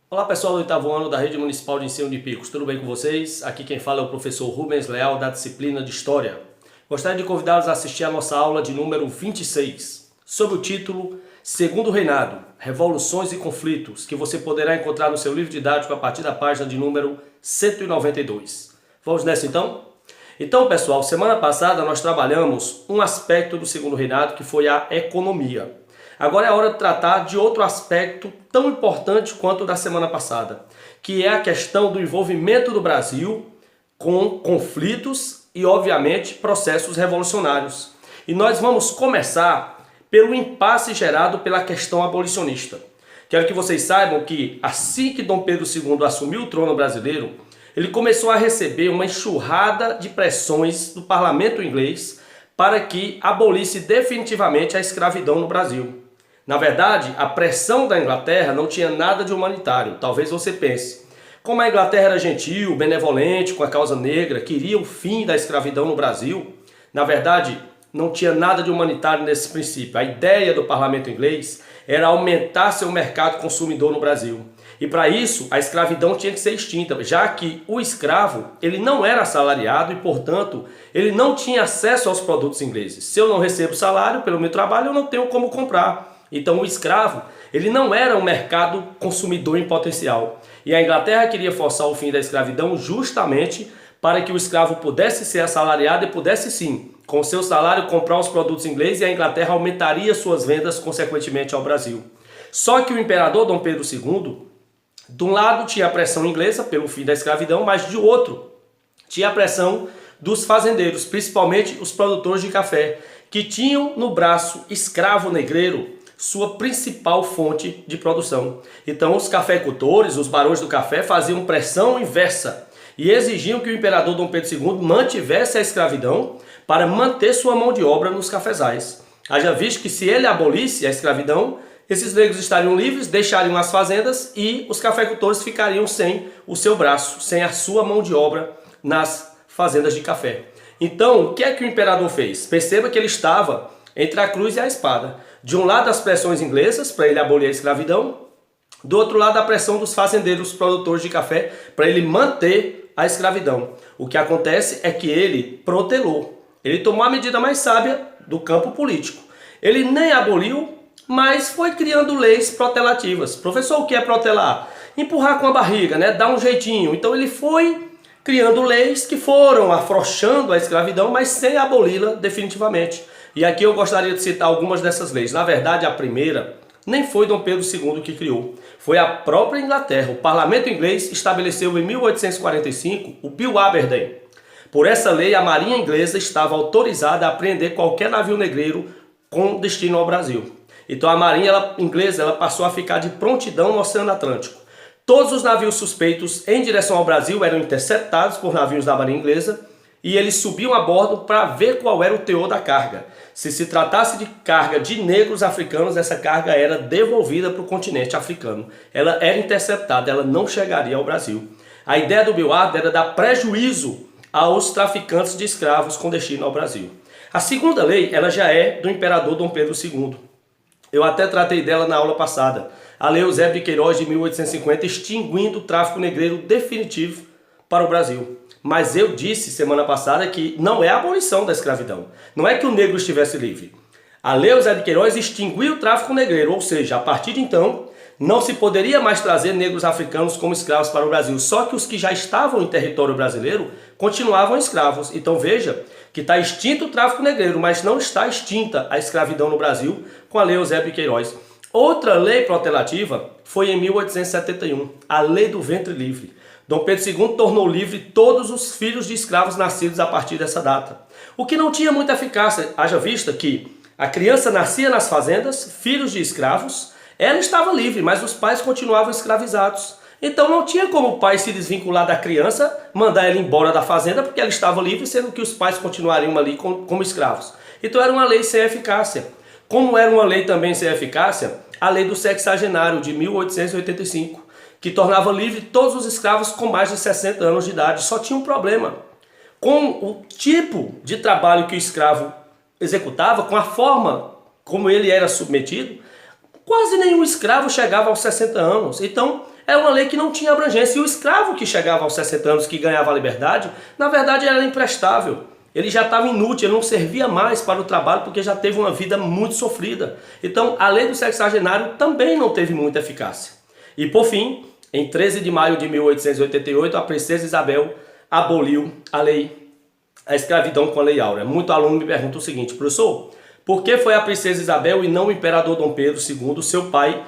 Olá pessoal do oitavo ano da Rede Municipal de Ensino de Picos, tudo bem com vocês? Aqui quem fala é o professor Rubens Leal da disciplina de História. Gostaria de convidá-los a assistir a nossa aula de número 26, sob o título Segundo Reinado, Revoluções e Conflitos, que você poderá encontrar no seu livro didático a partir da página de número 192. Vamos nessa então? Então pessoal, semana passada nós trabalhamos um aspecto do Segundo Reinado que foi a economia. Agora é a hora de tratar de outro aspecto tão importante quanto o da semana passada, que é a questão do envolvimento do Brasil com conflitos e, obviamente, processos revolucionários. E nós vamos começar pelo impasse gerado pela questão abolicionista. Quero que vocês saibam que, assim que Dom Pedro II assumiu o trono brasileiro, ele começou a receber uma enxurrada de pressões do parlamento inglês para que abolisse definitivamente a escravidão no Brasil. Na verdade, a pressão da Inglaterra não tinha nada de humanitário, talvez você pense. Como a Inglaterra era gentil, benevolente com a causa negra, queria o fim da escravidão no Brasil, na verdade, não tinha nada de humanitário nesse princípio. A ideia do parlamento inglês era aumentar seu mercado consumidor no Brasil. E para isso, a escravidão tinha que ser extinta, já que o escravo ele não era assalariado e, portanto, ele não tinha acesso aos produtos ingleses. Se eu não recebo salário pelo meu trabalho, eu não tenho como comprar. Então o escravo, ele não era um mercado consumidor em potencial. E a Inglaterra queria forçar o fim da escravidão justamente para que o escravo pudesse ser assalariado e pudesse sim, com seu salário, comprar os produtos ingleses, e a Inglaterra aumentaria suas vendas consequentemente ao Brasil. Só que o imperador Dom Pedro II, de um lado tinha a pressão inglesa pelo fim da escravidão, mas de outro tinha a pressão dos fazendeiros, principalmente os produtores de café, que tinham no braço escravo negreiro sua principal fonte de produção. Então os cafeicultores, os barões do café, faziam pressão inversa e exigiam que o imperador Dom Pedro II mantivesse a escravidão para manter sua mão de obra nos cafezais. Haja visto que se ele abolisse a escravidão, esses negros estariam livres, deixariam as fazendas e os cafeicultores ficariam sem o seu braço, sem a sua mão de obra nas fazendas de café. Então, o que é que o imperador fez? Perceba que ele estava entre a cruz e a espada. De um lado as pressões inglesas para ele abolir a escravidão, do outro lado a pressão dos fazendeiros produtores de café para ele manter a escravidão. O que acontece é que ele protelou, ele tomou a medida mais sábia do campo político. Ele nem aboliu, mas foi criando leis protelativas. Professor, o que é protelar? Empurrar com a barriga, né? Dar um jeitinho. Então ele foi criando leis que foram afrouxando a escravidão, mas sem aboli-la definitivamente. E aqui eu gostaria de citar algumas dessas leis. Na verdade, a primeira nem foi Dom Pedro II que criou. Foi a própria Inglaterra. O parlamento inglês estabeleceu em 1845 o Bill Aberdeen. Por essa lei, a marinha inglesa estava autorizada a apreender qualquer navio negreiro com destino ao Brasil. Então a marinha inglesa passou a ficar de prontidão no Oceano Atlântico. Todos os navios suspeitos em direção ao Brasil eram interceptados por navios da marinha inglesa e eles subiam a bordo para ver qual era o teor da carga. Se tratasse de carga de negros africanos, essa carga era devolvida para o continente africano. Ela era interceptada, ela não chegaria ao Brasil. A ideia do Bill Aberdeen era dar prejuízo aos traficantes de escravos com destino ao Brasil. A segunda lei, ela já é do imperador Dom Pedro II. Eu até tratei dela na aula passada. A Lei Eusébio de Queiroz de 1850, extinguindo o tráfico negreiro definitivo para o Brasil. Mas eu disse semana passada que não é a abolição da escravidão. Não é que o negro estivesse livre. A Lei Eusébio de Queiroz extinguiu o tráfico negreiro, ou seja, a partir de então, não se poderia mais trazer negros africanos como escravos para o Brasil. Só que os que já estavam em território brasileiro continuavam escravos. Então veja que está extinto o tráfico negreiro, mas não está extinta a escravidão no Brasil com a Lei Eusébio de Queiroz. Outra lei protelativa foi em 1871, a Lei do Ventre Livre. Dom Pedro II tornou livre todos os filhos de escravos nascidos a partir dessa data. O que não tinha muita eficácia, haja vista que a criança nascia nas fazendas, filhos de escravos, ela estava livre, mas os pais continuavam escravizados. Então não tinha como o pai se desvincular da criança, mandar ela embora da fazenda porque ela estava livre, sendo que os pais continuariam ali como escravos. Então era uma lei sem eficácia. Como era uma lei também sem eficácia, a lei do sexagenário de 1885, que tornava livre todos os escravos com mais de 60 anos de idade. Só tinha um problema. Com o tipo de trabalho que o escravo executava, com a forma como ele era submetido, quase nenhum escravo chegava aos 60 anos. Então, era uma lei que não tinha abrangência. E o escravo que chegava aos 60 anos, que ganhava a liberdade, na verdade era imprestável. Ele já estava inútil, ele não servia mais para o trabalho porque já teve uma vida muito sofrida. Então a lei do sexagenário também não teve muita eficácia. E por fim, em 13 de maio de 1888, a princesa Isabel aboliu a escravidão com a Lei Áurea. Muito aluno me pergunta o seguinte: professor, por que foi a princesa Isabel e não o imperador Dom Pedro II, seu pai,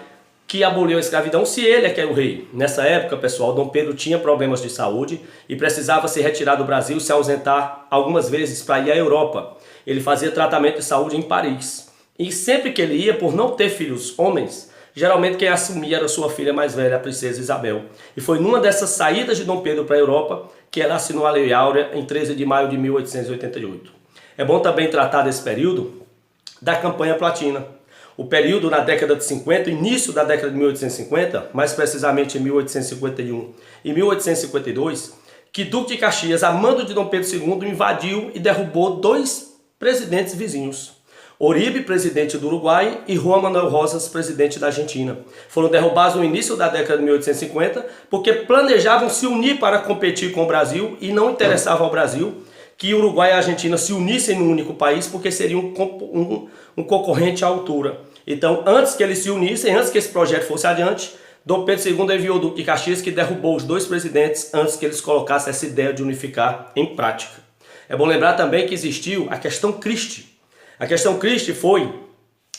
que aboliu a escravidão, se ele é que era o rei? Nessa época, pessoal, Dom Pedro tinha problemas de saúde e precisava se retirar do Brasil e se ausentar algumas vezes para ir à Europa. Ele fazia tratamento de saúde em Paris. E sempre que ele ia, por não ter filhos homens, geralmente quem assumia era sua filha mais velha, a princesa Isabel. E foi numa dessas saídas de Dom Pedro para a Europa que ela assinou a Lei Áurea em 13 de maio de 1888. É bom também tratar desse período da campanha platina. O período na década de 50, início da década de 1850, mais precisamente em 1851 e 1852, que Duque de Caxias, a mando de Dom Pedro II, invadiu e derrubou dois presidentes vizinhos. Uribe, presidente do Uruguai, e Juan Manuel Rosas, presidente da Argentina. Foram derrubados no início da década de 1850 porque planejavam se unir para competir com o Brasil e não interessava ao Brasil que o Uruguai e a Argentina se unissem num único país porque seria um concorrente à altura. Então, antes que eles se unissem, antes que esse projeto fosse adiante, Dom Pedro II enviou o Duque de Caxias, que derrubou os dois presidentes antes que eles colocassem essa ideia de unificar em prática. É bom lembrar também que existiu a questão Christie. A questão Christie foi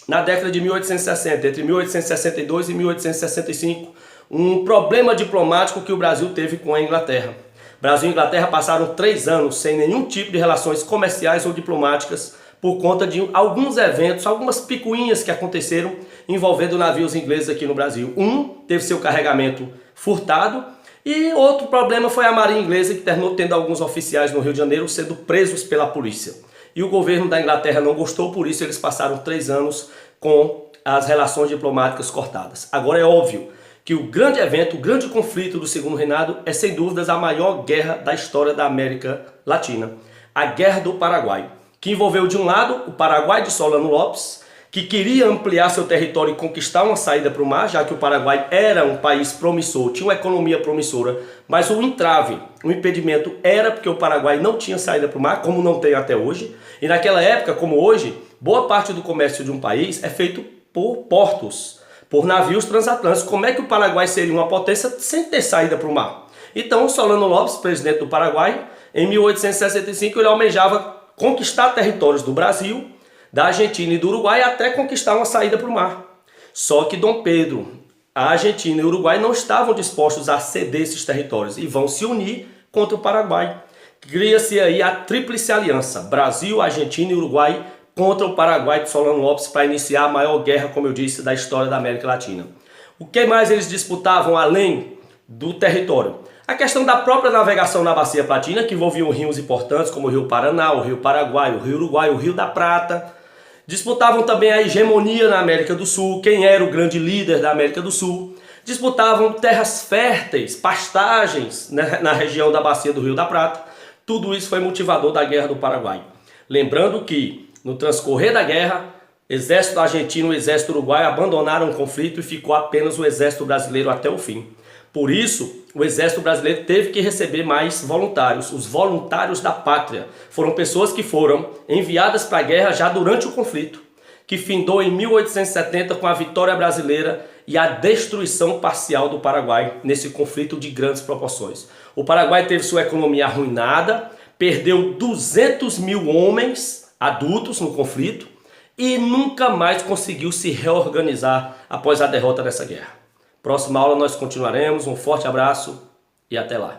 na década de 1860, entre 1862 e 1865, um problema diplomático que o Brasil teve com a Inglaterra. Brasil e Inglaterra passaram 3 anos sem nenhum tipo de relações comerciais ou diplomáticas por conta de alguns eventos, algumas picuinhas que aconteceram envolvendo navios ingleses aqui no Brasil. Um teve seu carregamento furtado e outro problema foi a Marinha Inglesa, que terminou tendo alguns oficiais no Rio de Janeiro sendo presos pela polícia. E o governo da Inglaterra não gostou, por isso eles passaram 3 anos com as relações diplomáticas cortadas. Agora é óbvio que o grande evento, o grande conflito do Segundo Reinado é sem dúvidas a maior guerra da história da América Latina, a Guerra do Paraguai, que envolveu de um lado o Paraguai de Solano Lopes, que queria ampliar seu território e conquistar uma saída para o mar, já que o Paraguai era um país promissor, tinha uma economia promissora, mas o entrave, o impedimento era porque o Paraguai não tinha saída para o mar, como não tem até hoje, e naquela época, como hoje, boa parte do comércio de um país é feito por portos, por navios transatlânticos. Como é que o Paraguai seria uma potência sem ter saída para o mar? Então, Solano Lopes, presidente do Paraguai, em 1865 ele almejava conquistar territórios do Brasil, da Argentina e do Uruguai até conquistar uma saída para o mar. Só que Dom Pedro, a Argentina e o Uruguai não estavam dispostos a ceder esses territórios e vão se unir contra o Paraguai. Cria-se aí a Tríplice Aliança, Brasil, Argentina e Uruguai contra o Paraguai de Solano Lopes para iniciar a maior guerra, como eu disse, da história da América Latina. O que mais eles disputavam além do território? A questão da própria navegação na Bacia Platina, que envolvia rios importantes como o Rio Paraná, o Rio Paraguai, o Rio Uruguai, o Rio da Prata. Disputavam também a hegemonia na América do Sul, quem era o grande líder da América do Sul. Disputavam terras férteis, pastagens na região da Bacia do Rio da Prata. Tudo isso foi motivador da Guerra do Paraguai. Lembrando que, no transcorrer da guerra, exército argentino e exército uruguaio abandonaram o conflito e ficou apenas o exército brasileiro até o fim. Por isso, o exército brasileiro teve que receber mais voluntários. Os voluntários da pátria foram pessoas que foram enviadas para a guerra já durante o conflito, que findou em 1870 com a vitória brasileira e a destruição parcial do Paraguai nesse conflito de grandes proporções. O Paraguai teve sua economia arruinada, perdeu 200 mil homens adultos no conflito e nunca mais conseguiu se reorganizar após a derrota dessa guerra. Próxima aula nós continuaremos. Um forte abraço e até lá.